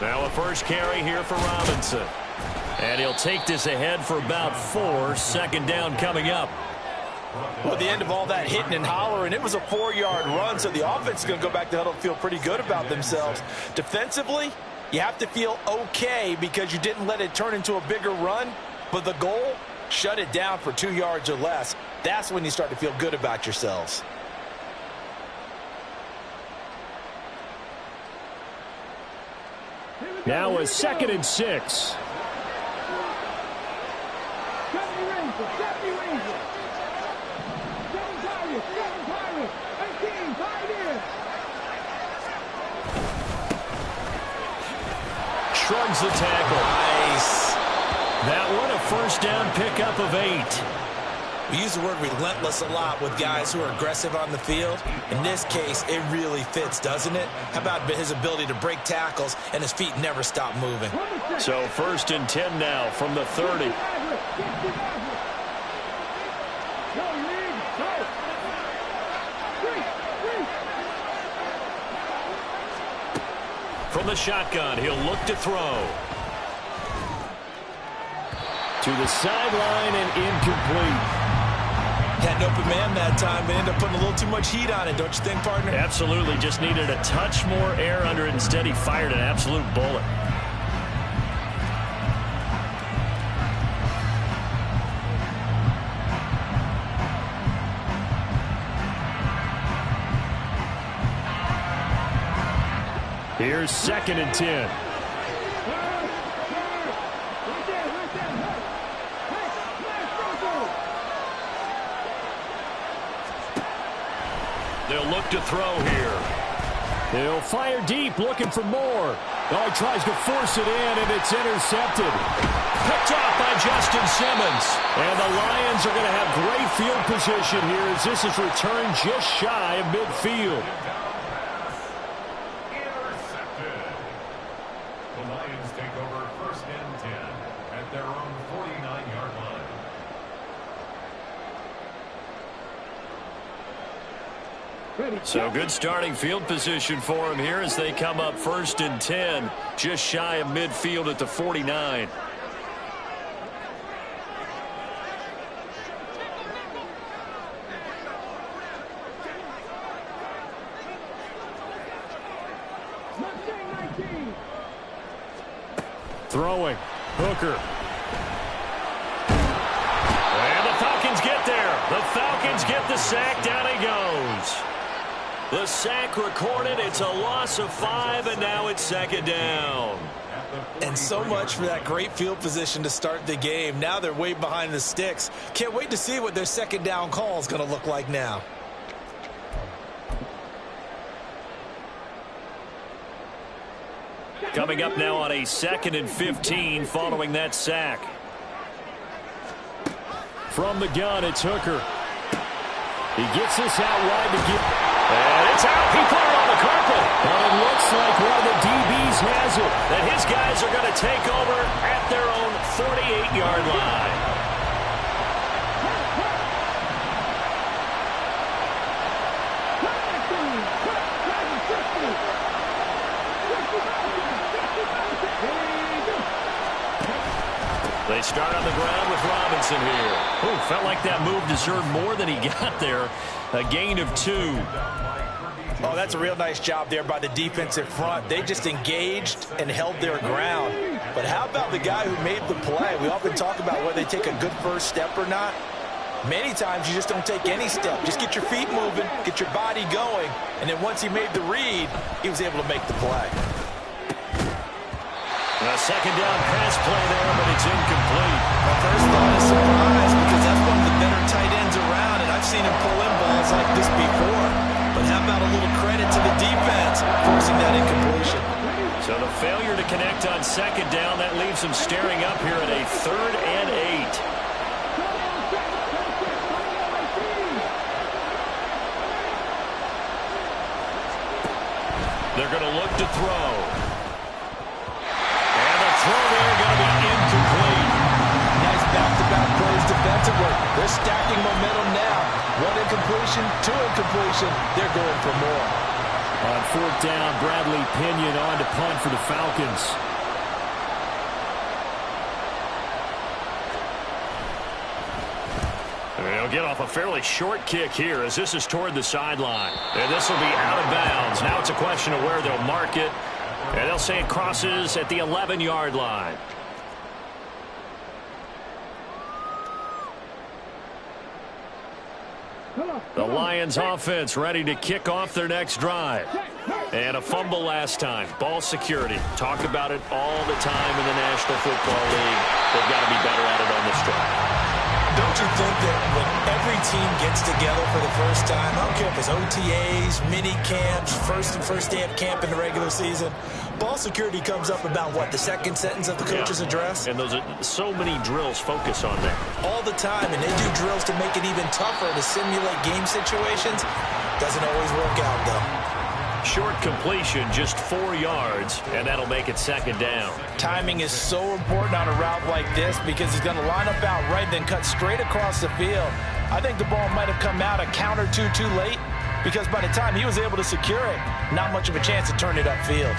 Now a first carry here for Robinson. And he'll take this ahead for about 4. Second down coming up. Well, at the end of all that hitting and hollering, it was a 4-yard run, so the offense is going to go back to huddle and feel pretty good about themselves. Defensively, you have to feel okay because you didn't let it turn into a bigger run, but the goal, shut it down for 2 yards or less. That's when you start to feel good about yourselves. Now a 2nd and 6. Shrugs the tackle. Nice. That one a first down pickup of 8. We use the word relentless a lot with guys who are aggressive on the field. In this case, it really fits, doesn't it? How about his ability to break tackles and his feet never stop moving? So 1st and 10 now from the 30. From the shotgun, he'll look to throw. To the sideline and incomplete. Had an open man that time, but ended up putting a little too much heat on it, don't you think, partner? Absolutely. Just needed a touch more air under it. Instead, he fired an absolute bullet. Here's 2nd and 10. They'll look to throw here. He'll fire deep, looking for more. Oh, he tries to force it in, and it's intercepted. Picked off by Justin Simmons. And the Lions are going to have great field position here as this is returned just shy of midfield. So good starting field position for him here as they come up 1st and 10, just shy of midfield at the 49. Throwing. Hooker. And the Falcons get there. The Falcons get the sack. Down he goes. The sack recorded. It's a loss of 5, and now it's 2nd down. And so much for that great field position to start the game. Now they're way behind the sticks. Can't wait to see what their 2nd down call is going to look like now. Coming up now on a 2nd and 15 following that sack. From the gun, it's Hooker. He gets this out wide to get... And it's out. He put it on the carpet. But it looks like one of the DBs has it. That his guys are going to take over at their own 48-yard line. They start on the ground with Robinson here. Oh, felt like that move deserved more than he got there. A gain of 2. Oh, that's a real nice job there by the defensive front. They just engaged and held their ground. But how about the guy who made the play? We often talk about whether they take a good first step or not. Many times you just don't take any step. Just get your feet moving, get your body going, and then once he made the read, he was able to make the play. A 2nd down pass play there, but it's incomplete. My first thought is surprise because that's one of the better tight ends around, and I've seen him pull in balls like this before. But how about a little credit to the defense forcing that incompletion? So the failure to connect on 2nd down, that leaves them staring up here at a 3rd and 8. They're going to look to throw. And the throw there going to be incomplete. Nice back-to-back plays defensively. They're stacking momentum now. 1 incompletion, 2 incompletion. They're going for more. On fourth down, Bradley Pinion on to punt for the Falcons. They'll get off a fairly short kick here as this is toward the sideline. And this will be out of bounds. Now it's a question of where they'll mark it. And they'll say it crosses at the 11-yard line. The Lions offense ready to kick off their next drive. And a fumble last time. Ball security. Talk about it all the time in the National Football League. They've got to be better at it on this drive. Don't you think that when every team gets together for the first time, I don't care if it's OTAs, mini camps, first day of camp in the regular season, ball security comes up about, what, the second sentence of the coach's address? And those are so many drills focus on that. All the time, and they do drills to make it even tougher to simulate game situations. Doesn't always work out, though. Short completion, just 4 yards, and that'll make it second down. Timing is so important on a route like this because he's going to line up out right, then cut straight across the field. I think the ball might have come out a count or two too late because by the time he was able to secure it, not much of a chance to turn it upfield.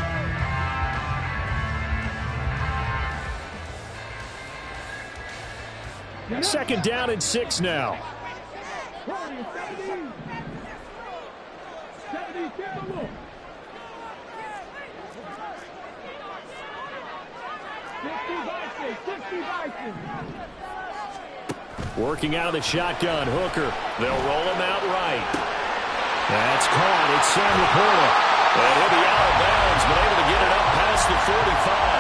Second down and 6 now. Working out of the shotgun, Hooker. They'll roll him out right. That's caught. It's Sam Laporta. And he'll be out of bounds, but able to get it up past the 45.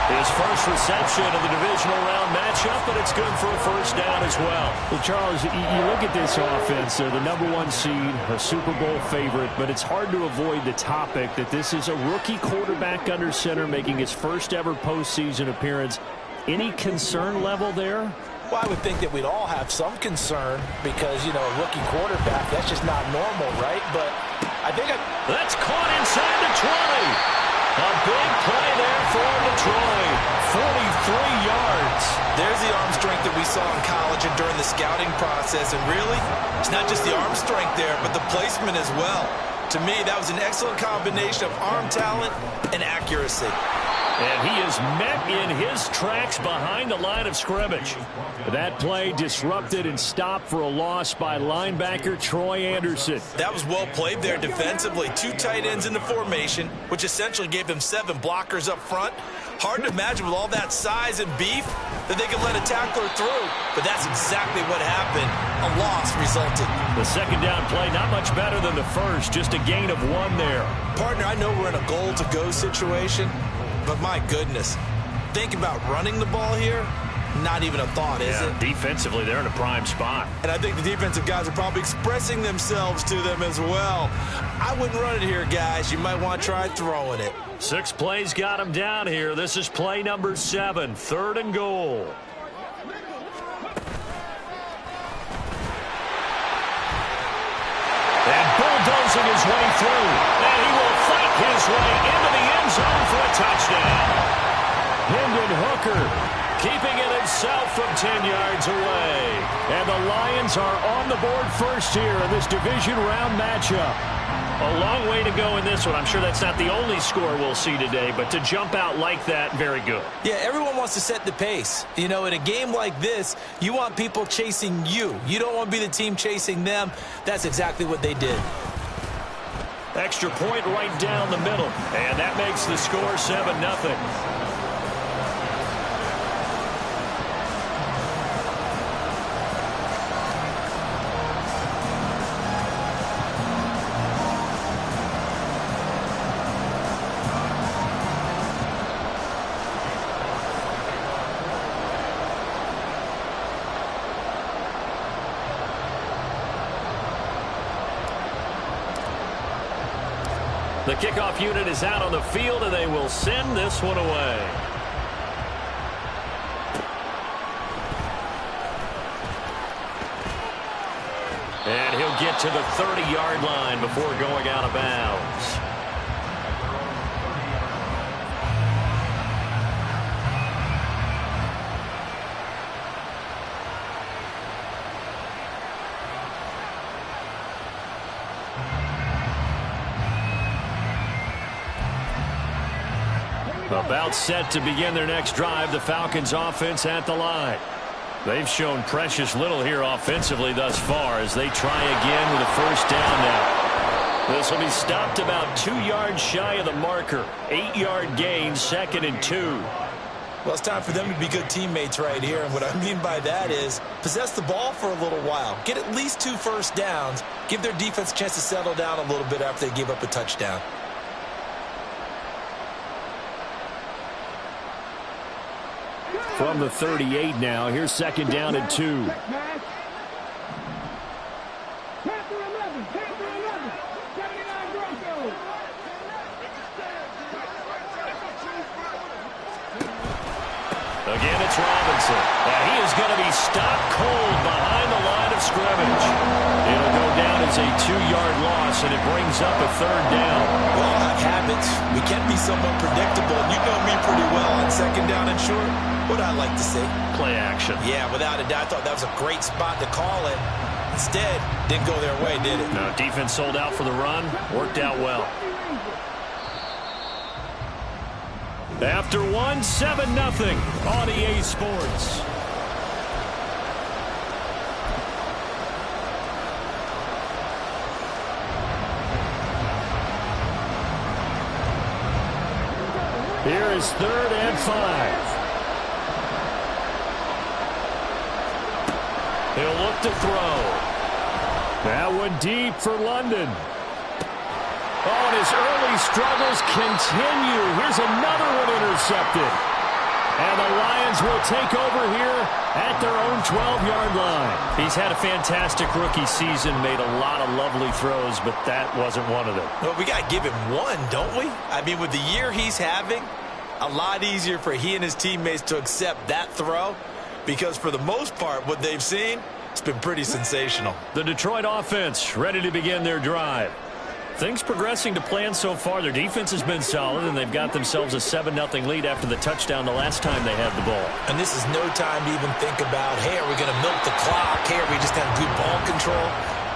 His first reception of the divisional round matchup, but it's good for a first down as well. Well, Charles, you look at this offense. They're the #1 seed, a Super Bowl favorite, but it's hard to avoid the topic that this is a rookie quarterback under center making his first ever postseason appearance. Any concern level there? Well, I would think that we'd all have some concern because, you know, a rookie quarterback, that's just not normal, right? But I think that's caught inside the 20. A big play there for Detroit. 43 yards. There's the arm strength that we saw in college and during the scouting process. And really, it's not just the arm strength there, but the placement as well. To me, that was an excellent combination of arm talent and accuracy. And he is met in his tracks behind the line of scrimmage. That play disrupted and stopped for a loss by linebacker Troy Anderson. That was well played there defensively. 2 tight ends in the formation, which essentially gave them 7 blockers up front. Hard to imagine with all that size and beef that they could let a tackler through. But that's exactly what happened. A loss resulted. The second down play, not much better than the first. Just a gain of 1 there. Partner, I know we're in a goal-to-go situation. But my goodness, think about running the ball here. Not even a thought, is it? Defensively, they're in a prime spot. And I think the defensive guys are probably expressing themselves to them as well. I wouldn't run it here, guys. You might want to try throwing it. 6 plays got him down here. This is play number 7, 3rd and goal. And bulldozing his way through. And he will fight his way into the end zone for a touchdown. Hendon Hooker keeping it himself from 10 yards away. And the Lions are on the board first here in this division round matchup. A long way to go in this one. I'm sure that's not the only score we'll see today, but to jump out like that, very good. Yeah, everyone wants to set the pace. You know, in a game like this, you want people chasing you. You don't want to be the team chasing them. That's exactly what they did. Extra point right down the middle, and that makes the score 7-0. The kickoff unit is out on the field, and they will send this one away. And he'll get to the 30-yard line before going out of bounds. About set to begin their next drive, the Falcons offense at the line. They've shown precious little here offensively thus far as they try again with a first down now. This will be stopped about 2 yards shy of the marker. 8-yard gain, 2nd and 2. Well, it's time for them to be good teammates right here. And what I mean by that is possess the ball for a little while. Get at least 2 first downs. Give their defense a chance to settle down a little bit after they give up a touchdown. From the 38 now, here's 2nd down and 2. Again, it's Robinson. And he is going to be stopped cold behind the line of scrimmage. It'll go down as a 2-yard loss, and it brings up a 3rd down. We all have habits. We can be somewhat predictable. And you know me pretty well on 2nd down and short. What I like to see? Play action. Yeah, without a doubt. I thought that was a great spot to call it. Instead, didn't go their way, did it? No, defense sold out for the run. Worked out well. After 1, 7-0 on EA Sports. Here is 3rd and 5. He'll look to throw. That one deep for London. Oh, and his early struggles continue. Here's another one intercepted. And the Lions will take over here at their own 12-yard line. He's had a fantastic rookie season, made a lot of lovely throws, but that wasn't one of them. Well, we got to give him one, don't we? I mean, with the year he's having, a lot easier for he and his teammates to accept that throw because for the most part, what they've seen, it's been pretty sensational. The Detroit offense ready to begin their drive. Things progressing to plan so far. Their defense has been solid, and they've got themselves a 7-0 lead after the touchdown the last time they had the ball. And this is no time to even think about, hey, are we going to milk the clock? Hey, are we just going to do ball control?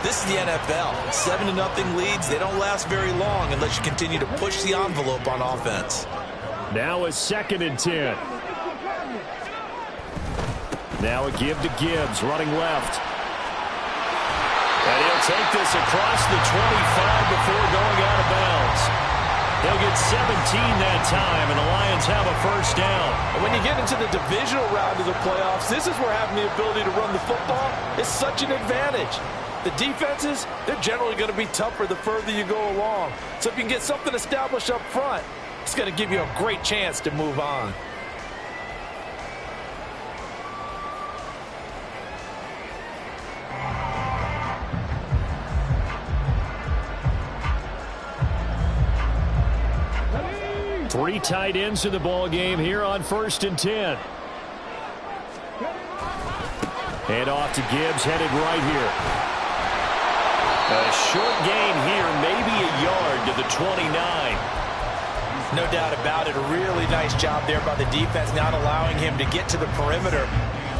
This is the NFL. 7-0 leads, they don't last very long unless you continue to push the envelope on offense. Now a 2nd and 10. Now a give to Gibbs, running left. And he'll take this across the 25 before going out of bounds. They'll get 17 that time, and the Lions have a first down. And when you get into the divisional round of the playoffs, this is where having the ability to run the football is such an advantage. The defenses, they're generally going to be tougher the further you go along. So if you can get something established up front, it's going to give you a great chance to move on. Three tight ends in the ball game here on 1st and 10. Hand off to Gibbs, headed right here. A short gain here, maybe a yard to the 29. No doubt about it. A really nice job there by the defense, not allowing him to get to the perimeter.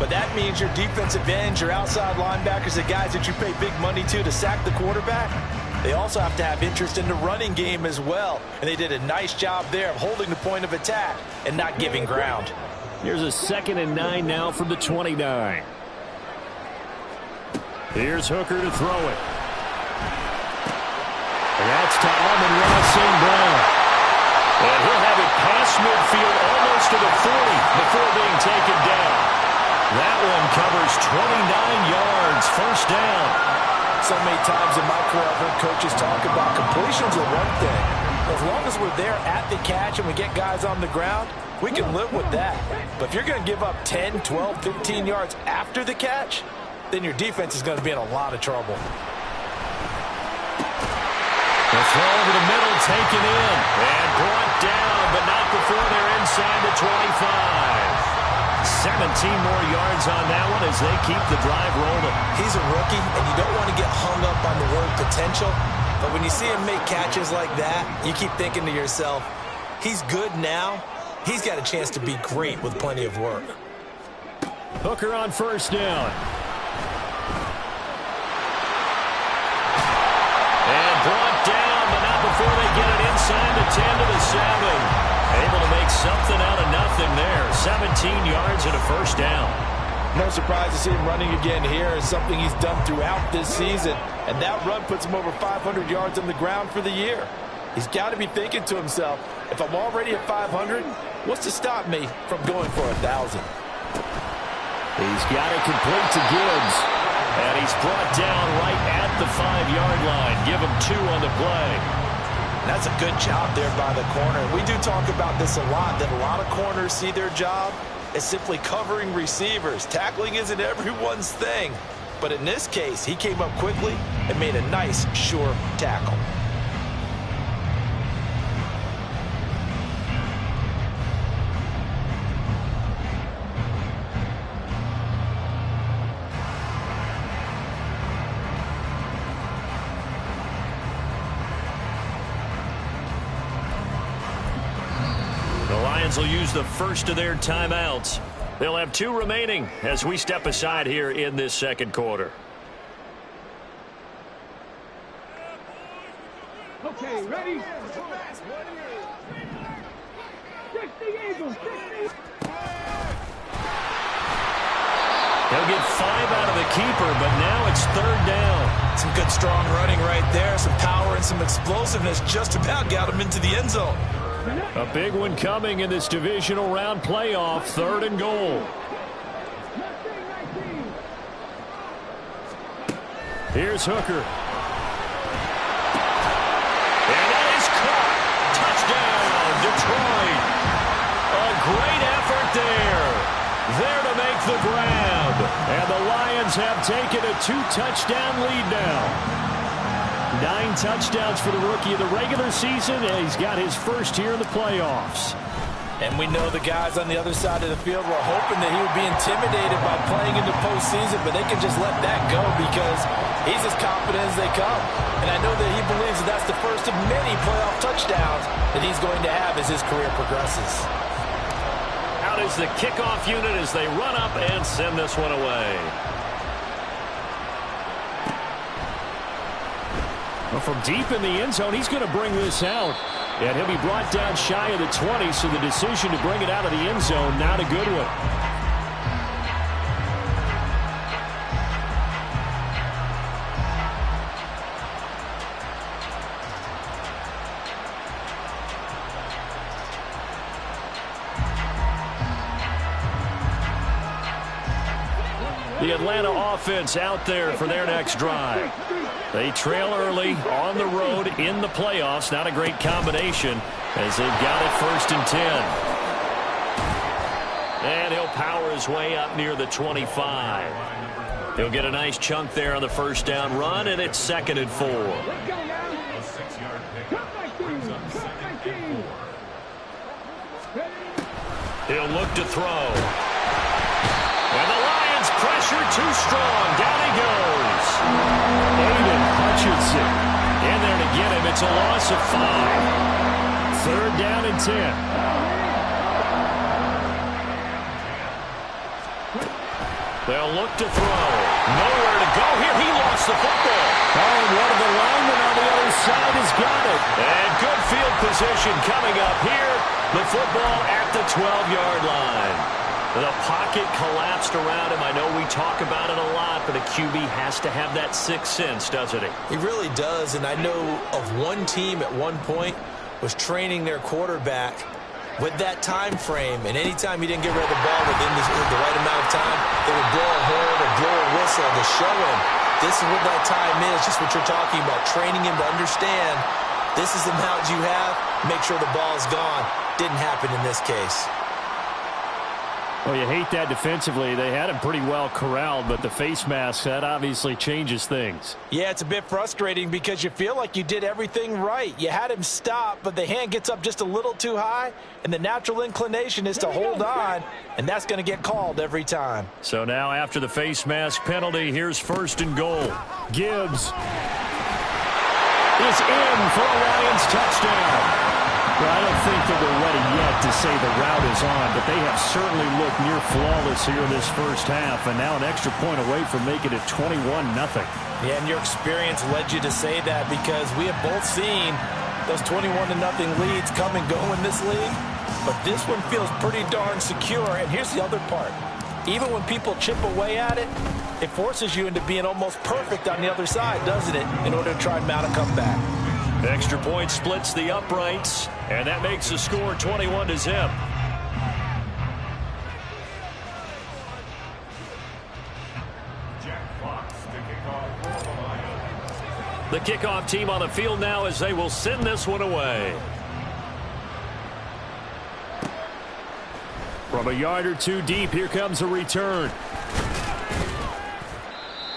But that means your defensive ends, your outside linebackers, the guys that you pay big money to sack the quarterback, they also have to have interest in the running game as well. And they did a nice job there of holding the point of attack and not giving ground. Here's a 2nd and 9 now from the 29. Here's Hooker to throw it. And that's to Amon-Ra St. Brown. And he'll have it past midfield almost to the 40 before being taken down. That one covers 29 yards, first down. So many times in my career, I've heard coaches talk about completions are one thing. As long as we're there at the catch and we get guys on the ground, we can live with that. But if you're going to give up 10, 12, 15 yards after the catch, then your defense is going to be in a lot of trouble. The throw over the middle, taken in, and brought down, but not before they're inside the 25. 17 more yards on that one as they keep the drive rolling. He's a rookie, and you don't want to get hung up on the word potential. But when you see him make catches like that, you keep thinking to yourself, he's good now. He's got a chance to be great with plenty of work. Hooker on first down. And brought down, but not before they get it inside the 10 to the 7. Able to make made something out of nothing there. 17 yards and a first down. No surprise to see him running again here. It's something he's done throughout this season. And that run puts him over 500 yards on the ground for the year. He's got to be thinking to himself, if I'm already at 500, what's to stop me from going for 1,000? He's got it complete to Gibbs. And he's brought down right at the 5-yard line. Give him 2 on the play. That's a good job there by the corner. We do talk about this a lot, that a lot of corners see their job as simply covering receivers. Tackling isn't everyone's thing. But in this case, he came up quickly and made a nice, sure tackle. Will use the first of their timeouts. They'll have 2 remaining as we step aside here in this second quarter. Okay, ready? He'll get 5 out of the keeper, but now it's 3rd down. Some good strong running right there. Some power and some explosiveness just about got him into the end zone. A big one coming in this divisional round playoff. 3rd and goal. Here's Hooker. And that is caught. Touchdown, Detroit. A great effort there. There to make the grab. And the Lions have taken a 2-touchdown lead now. 9 touchdowns for the rookie of the regular season, and he's got his first here in the playoffs. And we know the guys on the other side of the field were hoping that he would be intimidated by playing into postseason, but they can just let that go because he's as confident as they come. And I know that he believes that that's the first of many playoff touchdowns that he's going to have as his career progresses. Out is the kickoff unit as they run up and send this one away. Well, from deep in the end zone, he's going to bring this out. And he'll be brought down shy of the 20, so the decision to bring it out of the end zone, not a good one. The Atlanta offense out there for their next drive. They trail early on the road in the playoffs. Not a great combination as they've got it 1st and 10. And he'll power his way up near the 25. He'll get a nice chunk there on the first down run, and it's 2nd and 4. He'll look to throw. And the Lions pressure too strong. Down he goes. Aiden Hutchinson in there to get him. It's a loss of 5. 3rd down and 10. They'll look to throw. Nowhere to go here. He lost the football. Oh, and one of the linemen on the other side has got it. And good field position coming up here. The football at the 12-yard line. The pocket collapsed around him. I know we talk about it a lot, but a QB has to have that 6th sense, doesn't he? He really does, and I know of one team at one point was training their quarterback with that time frame, and anytime he didn't get rid of the ball within the right amount of time, they would blow a horn or blow a whistle to show him this is what that time is, just what you're talking about, training him to understand this is the amount you have, make sure the ball's gone. Didn't happen in this case. Well, you hate that defensively. They had him pretty well corralled, but the face mask, that obviously changes things. Yeah, it's a bit frustrating because you feel like you did everything right. You had him stop, but the hand gets up just a little too high, and the natural inclination is to hold on, and that's going to get called every time. So now after the face mask penalty, here's 1st and goal. Gibbs is in for a Lions touchdown. Well, I don't think that we're ready yet to say the route is on, but they have certainly looked near flawless here in this first half, and now an extra point away from making it 21-0. Yeah, and your experience led you to say that because we have both seen those 21-0 leads come and go in this league. but this one feels pretty darn secure. And here's the other part. Even when people chip away at it, it forces you into being almost perfect on the other side, doesn't it, in order to try and mount a comeback. Extra point splits the uprights, and that makes the score 21-0. The kickoff team on the field now as they will send this one away. From a yard or two deep, here comes a return.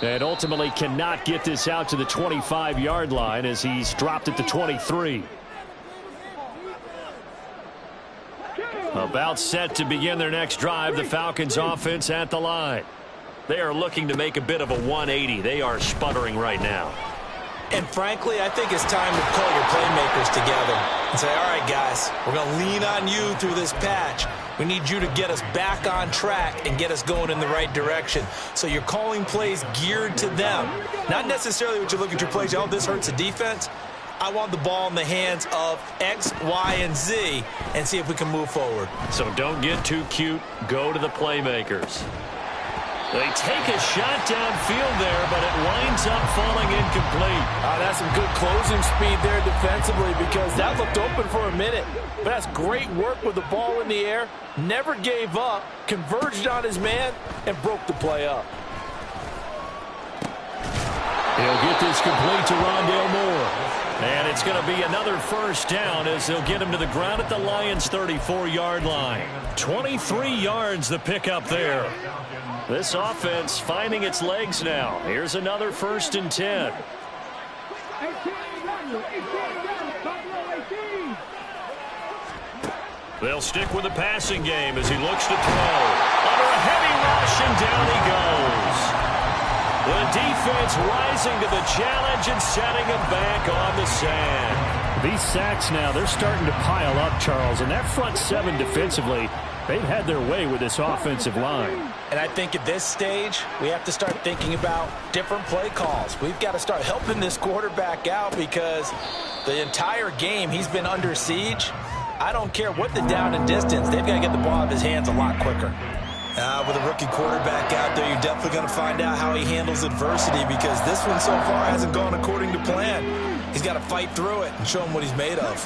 And ultimately cannot get this out to the 25-yard line as he's dropped at the 23. About set to begin their next drive, the Falcons offense at the line. They are looking to make a bit of a 180. They are sputtering right now. And frankly, I think it's time to pull your playmakers together and say, all right, guys, we're going to lean on you through this patch. We need you to get us back on track and get us going in the right direction. So you're calling plays geared to them. Not necessarily what you look at your plays, oh, this hurts the defense. I want the ball in the hands of X, Y, and Z and see if we can move forward. So don't get too cute. Go to the playmakers. They take a shot downfield there, but it winds up falling incomplete. That's some good closing speed there defensively because that looked open for a minute. But that's great work with the ball in the air. Never gave up, converged on his man, and broke the play up. He'll get this complete to Rondale Moore. And it's going to be another first down as they'll get him to the ground at the Lions' 34-yard line. 23 yards the pickup there. This offense finding its legs now. Here's another 1st and 10. They'll stick with the passing game as he looks to throw. Under a heavy rush, and down he goes. The defense rising to the challenge and setting him back on the sand. These sacks now, they're starting to pile up, Charles. And that front seven defensively, they've had their way with this offensive line. And I think at this stage, we have to start thinking about different play calls. We've got to start helping this quarterback out because the entire game he's been under siege. I don't care what the down and distance. They've got to get the ball out of his hands a lot quicker. With a rookie quarterback out there, you're definitely going to find out how he handles adversity because this one so far hasn't gone according to plan. He's got to fight through it and show him what he's made of.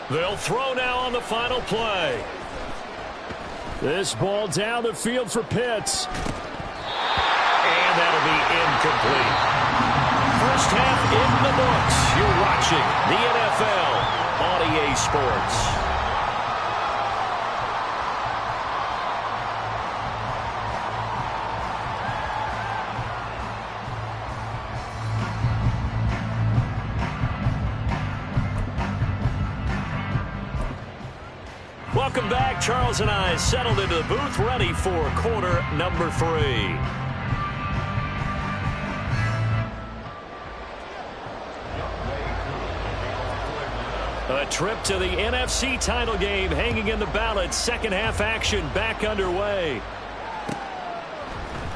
They'll throw now on the final play. This ball down the field for Pitts. And that'll be incomplete. First half in the books. You're watching the NFL on EA Sports. Welcome back. Charles and I settled into the booth, ready for quarter number 3. A trip to the NFC title game hanging in the balance. Second half action back underway.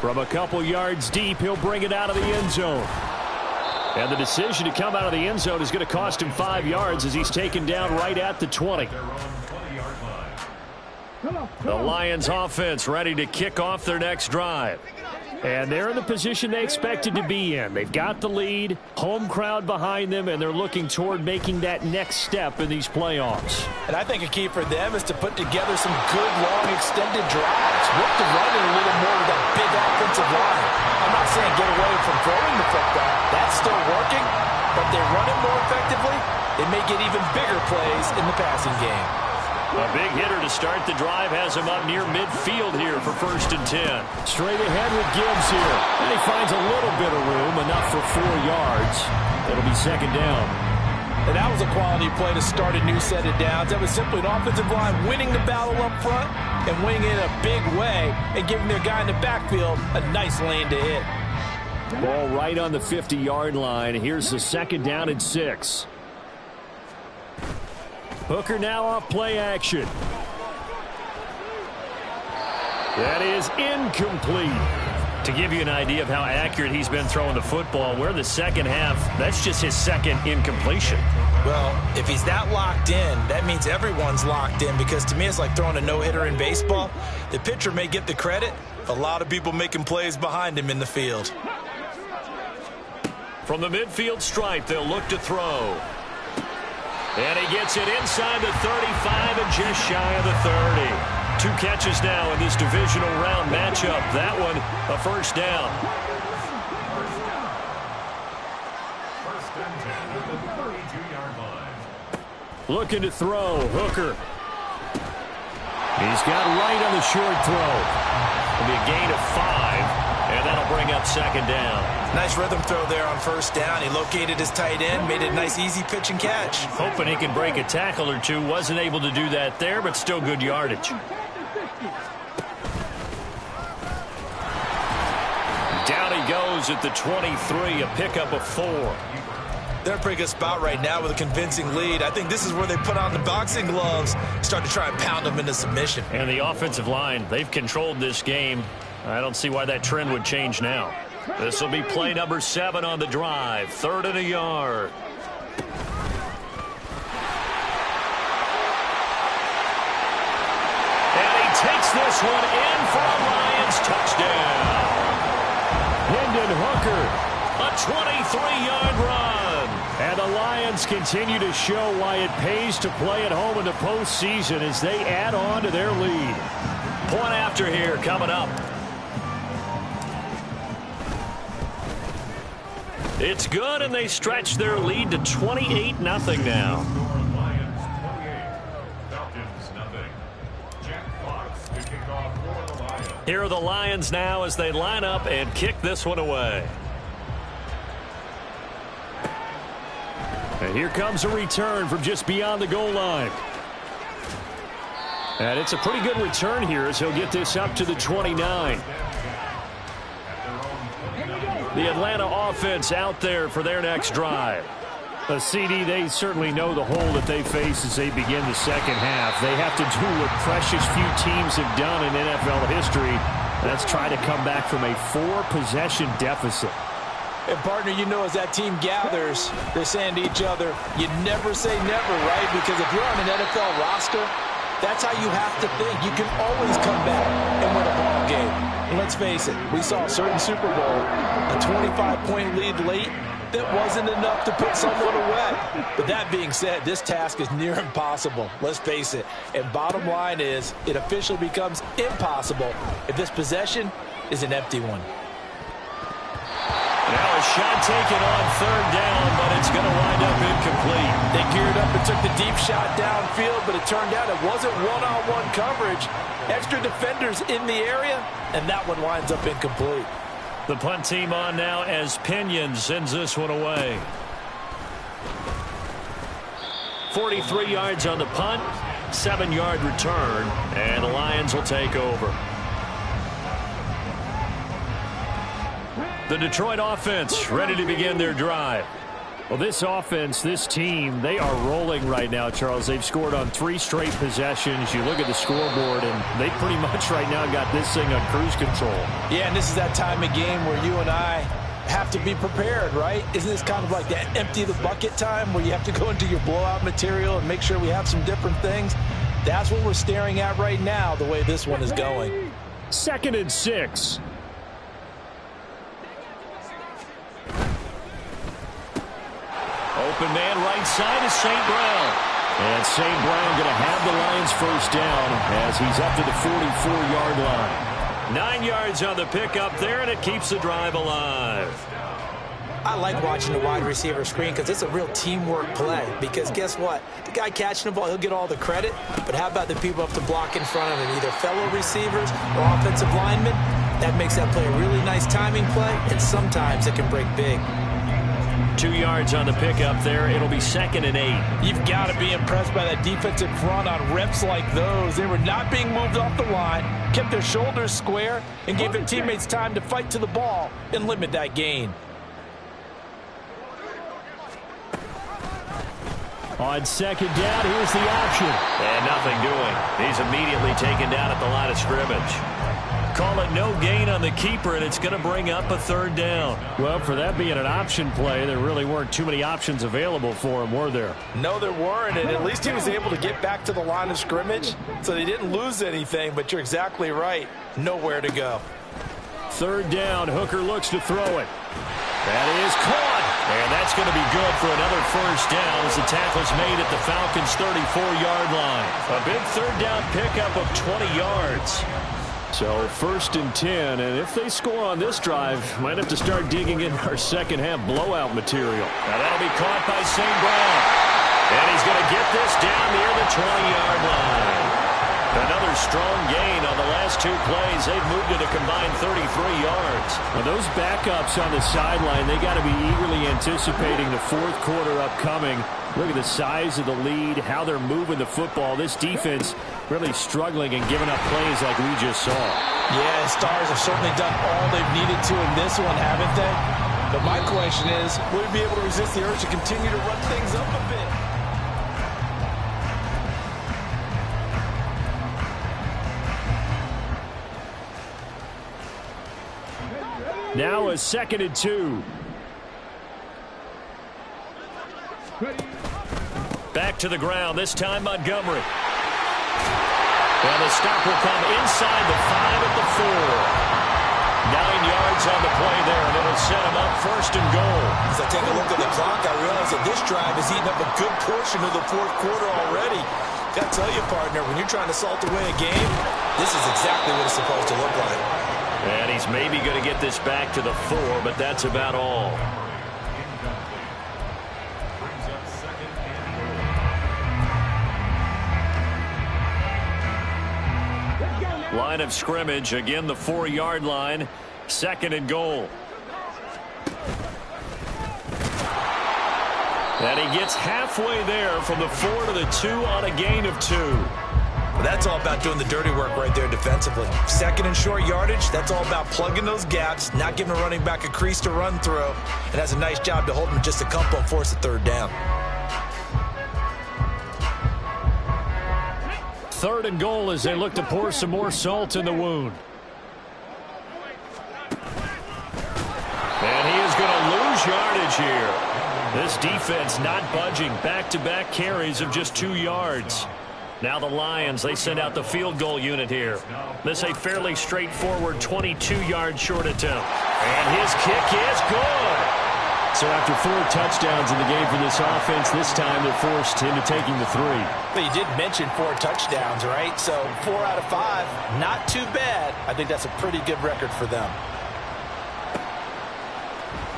From a couple yards deep, he'll bring it out of the end zone. And the decision to come out of the end zone is going to cost him 5 yards as he's taken down right at the 20. The Lions offense ready to kick off their next drive. And they're in the position they expected to be in. They've got the lead, home crowd behind them, and they're looking toward making that next step in these playoffs. And I think a key for them is to put together some good, long, extended drives. Work the running a little more with that big offensive line. I'm not saying get away from throwing the football. That's still working, but they run it more effectively. They may get even bigger plays in the passing game. A big hitter to start the drive has him up near midfield here for 1st and 10. Straight ahead with Gibbs here. And he finds a little bit of room, enough for 4 yards. It'll be 2nd down. And that was a quality play to start a new set of downs. That was simply an offensive line winning the battle up front and winning it in a big way and giving their guy in the backfield a nice lane to hit. Ball right on the 50-yard line. Here's the 2nd down and 6. Hooker now off play action. That is incomplete. To give you an idea of how accurate he's been throwing the football, we're the second half. That's just his second incompletion. Well, if he's that locked in, that means everyone's locked in, because to me it's like throwing a no-hitter in baseball. The pitcher may get the credit. A lot of people making plays behind him in the field. From the midfield stripe, they'll look to throw. And he gets it inside the 35 and just shy of the 30. 2 catches now in this divisional round matchup. That one, a first down. Looking to throw, Hooker. He's got right on the short throw. It'll be a gain of 5, and that'll bring up second down. Nice rhythm throw there on first down. He located his tight end, made it a nice easy pitch and catch. Hoping he can break a tackle or two. Wasn't able to do that there, but still good yardage. Down he goes at the 23, a pickup of 4. They're in a pretty good spot right now with a convincing lead. I think this is where they put on the boxing gloves, start to try and pound them into submission. And the offensive line, they've controlled this game. I don't see why that trend would change now. This will be play number 7 on the drive. 3rd and a yard. And he takes this one in for a Lions touchdown. Hendon Hooker, a 23-yard run. And the Lions continue to show why it pays to play at home in the postseason as they add on to their lead. Point after here coming up. It's good, and they stretch their lead to 28-0 now. Here are the Lions now as they line up and kick this one away. And here comes a return from just beyond the goal line. And it's a pretty good return here as he'll get this up to the 29. The Atlanta offense out there for their next drive. A CD, they certainly know the hole that they face as they begin the second half. They have to do what precious few teams have done in NFL history. That's try to come back from a 4-possession deficit. And, partner, you know, as that team gathers, they're saying to each other, you never say never, right? Because if you're on an NFL roster, that's how you have to think. You can always come back and win a ball game. And let's face it, we saw a certain Super Bowl, a 25-point lead late, that wasn't enough to put someone away. But that being said, this task is near impossible. Let's face it. And bottom line is, it officially becomes impossible if this possession is an empty one. Now a shot taken on 3rd down, but it's going to wind up incomplete. They geared up and took the deep shot downfield, but it turned out it wasn't one-on-one coverage. Extra defenders in the area, and that one winds up incomplete. The punt team on now as Pinion sends this one away. 43 yards on the punt, 7-yard return, and the Lions will take over. The Detroit offense ready to begin their drive. Well, this offense, this team, they are rolling right now, Charles. They've scored on 3 straight possessions. You look at the scoreboard, and they pretty much right now got this thing on cruise control. Yeah, and this is that time of game where you and I have to be prepared, right? Isn't this kind of like that empty the bucket time where you have to go into your blowout material and make sure we have some different things? That's what we're staring at right now, the way this one is going. 2nd and 6. Open man right side is St. Brown. And St. Brown going to have the Lions first down as he's up to the 44-yard line. 9 yards on the pickup there, and it keeps the drive alive. I like watching the wide receiver screen because it's a real teamwork play. Because guess what? The guy catching the ball, he'll get all the credit. But how about the people up to block in front of him, either fellow receivers or offensive linemen? That makes that play a really nice timing play, and sometimes it can break big. 2 yards on the pickup there. It'll be 2nd and 8. You've got to be impressed by that defensive front on reps like those. They were not being moved off the line, kept their shoulders square, and gave their teammates time to fight to the ball and limit that gain. On 2nd down, here's the option. And nothing doing. He's immediately taken down at the line of scrimmage. Call call it no gain on the keeper, and it's going to bring up a third down. Well, for that being an option play, there really weren't too many options available for him, were there? No, there weren't, and at least he was able to get back to the line of scrimmage, so they didn't lose anything, but you're exactly right. Nowhere to go. Third down, Hooker looks to throw it. That is caught, and that's going to be good for another first down as the tackle's made at the Falcons' 34-yard line. A big third down pickup of 20 yards. So 1st and 10, and if they score on this drive, might have to start digging in our second-half blowout material. Now that'll be caught by St. Brown, and he's going to get this down near the 20-yard line. Another strong gain on the last 2 plays. They've moved it a combined 33 yards. Well, those backups on the sideline, they got to be eagerly anticipating the 4th quarter upcoming. Look at the size of the lead, how they're moving the football. This defense really struggling and giving up plays like we just saw. Yeah, and Stars have certainly done all they've needed to in this one, haven't they? But my question is, will we be able to resist the urge to continue to run things up a bit? Now a 2nd and 2. Back to the ground, this time Montgomery. And the stop will come inside the 5 at the 4. 9 yards on the play there, and it'll set him up 1st and goal. As I take a look at the clock, I realize that this drive has eaten up a good portion of the 4th quarter already. Got to tell you, partner, when you're trying to salt away a game, this is exactly what it's supposed to look like. And he's maybe going to get this back to the 4, but that's about all. Line of scrimmage, again the 4-yard line, 2nd and goal. And he gets halfway there from the 4 to the 2 on a gain of 2. That's all about doing the dirty work right there defensively. 2nd and short yardage, that's all about plugging those gaps, not giving a running back a crease to run through, and has a nice job to hold him just a couple and force a 3rd down. 3rd and goal as they look to pour some more salt in the wound. And he is going to lose yardage here. This defense not budging. Back-to-back carries of just 2 yards. Now the Lions, they send out the field goal unit here. This a fairly straightforward 22-yard short attempt. And his kick is good. So after 4 touchdowns in the game for this offense, this time they're forced into taking the 3. But you did mention 4 touchdowns, right? So 4 out of 5, not too bad. I think that's a pretty good record for them.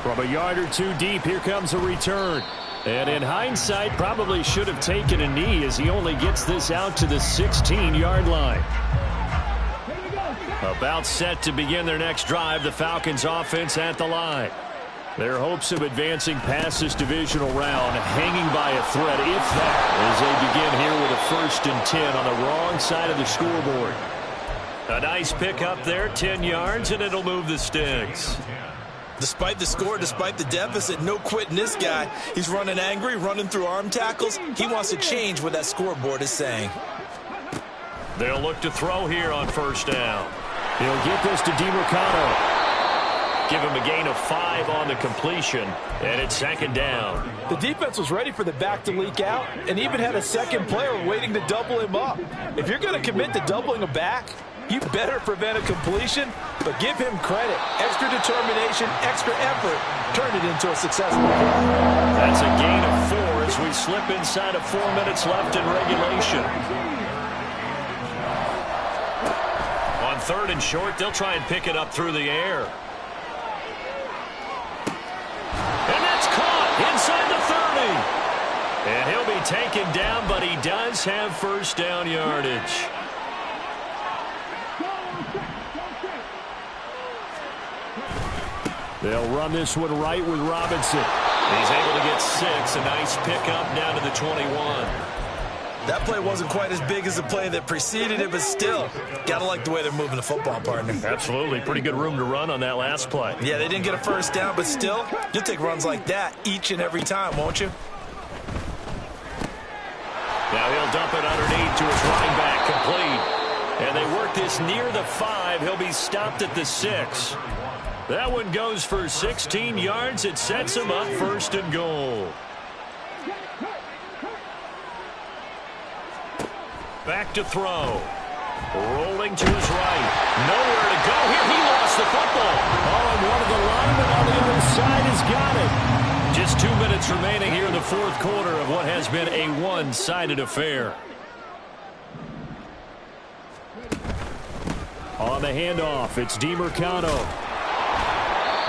From a yard or 2 deep, here comes a return. And in hindsight, probably should have taken a knee as he only gets this out to the 16-yard line. About set to begin their next drive, the Falcons offense at the line. Their hopes of advancing past this divisional round hanging by a thread, if that, as they begin here with a 1st and 10 on the wrong side of the scoreboard. A nice pick up there, 10 yards, and it'll move the sticks. Despite the score, despite the deficit, no quitting this guy. He's running angry, running through arm tackles. He wants to change what that scoreboard is saying. They'll look to throw here on 1st down. He'll get this to DeMercado. Give him a gain of 5 on the completion, and it's 2nd down. The defense was ready for the back to leak out and even had a 2nd player waiting to double him up. If you're going to commit to doubling a back, you better prevent a completion, but give him credit. Extra determination, extra effort, turn it into a successful play. That's a gain of 4 as we slip inside of 4 minutes left in regulation. On 3rd and short, they'll try and pick it up through the air. And that's caught inside the 30. And he'll be taken down, but he does have 1st down yardage. They'll run this one right with Robinson. He's able to get 6. A nice pickup down to the 21. That play wasn't quite as big as the play that preceded it, but still, gotta like the way they're moving the football, partner. Absolutely. Pretty good room to run on that last play. Yeah, they didn't get a 1st down, but still, you'll take runs like that each and every time, won't you? Now he'll dump it underneath to his running back, complete. And they work this near the 5. He'll be stopped at the 6. That one goes for 16 yards. It sets him up 1st and goal. Back to throw. Rolling to his right. Nowhere to go here. He lost the football. Oh, and one of the linemen on the other side has got it. Just 2 minutes remaining here in the 4th quarter of what has been a one-sided affair. On the handoff, it's DiMercado.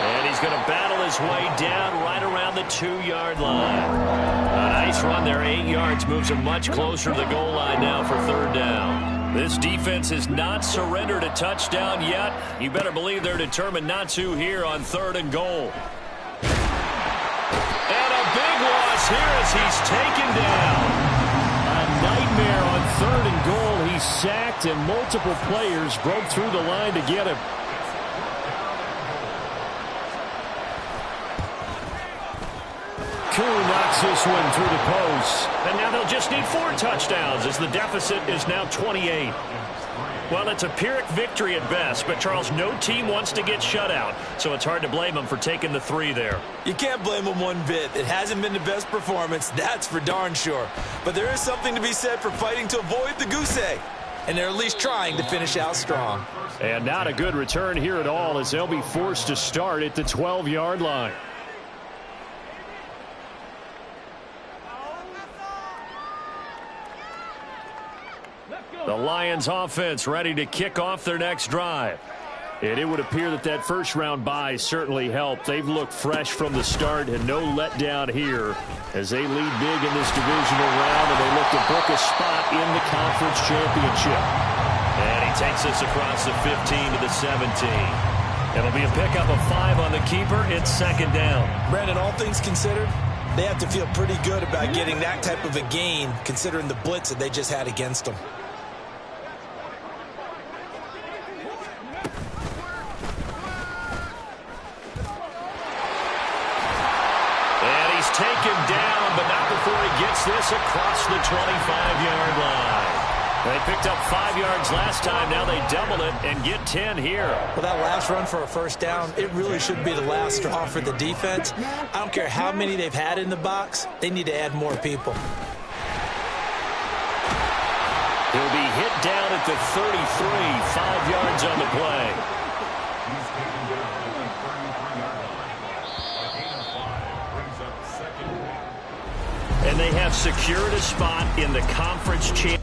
And he's going to battle his way down right around the 2-yard line. A nice run there, 8 yards, moves him much closer to the goal line now for 3rd down. This defense has not surrendered a touchdown yet. You better believe they're determined not to here on 3rd and goal. And a big loss here as he's taken down. A nightmare on 3rd and goal. He's sacked and multiple players broke through the line to get him. Koo knocks this one through the post. And now they'll just need 4 touchdowns as the deficit is now 28. Well, it's a Pyrrhic victory at best, but Charles, no team wants to get shut out, so it's hard to blame them for taking the 3 there. You can't blame them one bit. It hasn't been the best performance, that's for darn sure. But there is something to be said for fighting to avoid the goose egg. And they're at least trying to finish out strong. And not a good return here at all as they'll be forced to start at the 12-yard line. The Lions offense ready to kick off their next drive. And it would appear that that first-round bye certainly helped. They've looked fresh from the start and no letdown here as they lead big in this divisional round, and they look to book a spot in the conference championship. And he takes us across the 15 to the 17. It'll be a pickup of 5 on the keeper. It's 2nd down. Brandon, all things considered, they have to feel pretty good about getting that type of a gain considering the blitz that they just had against them. Taken down, but not before he gets this across the 25-yard line. They picked up 5 yards last time. Now they double it and get 10 here. Well, that last run for a 1st down, it really should be the last straw for the defense. I don't care how many they've had in the box. They need to add more people. He'll be hit down at the 33, 5 yards on the play. And they have secured a spot in the conference championship.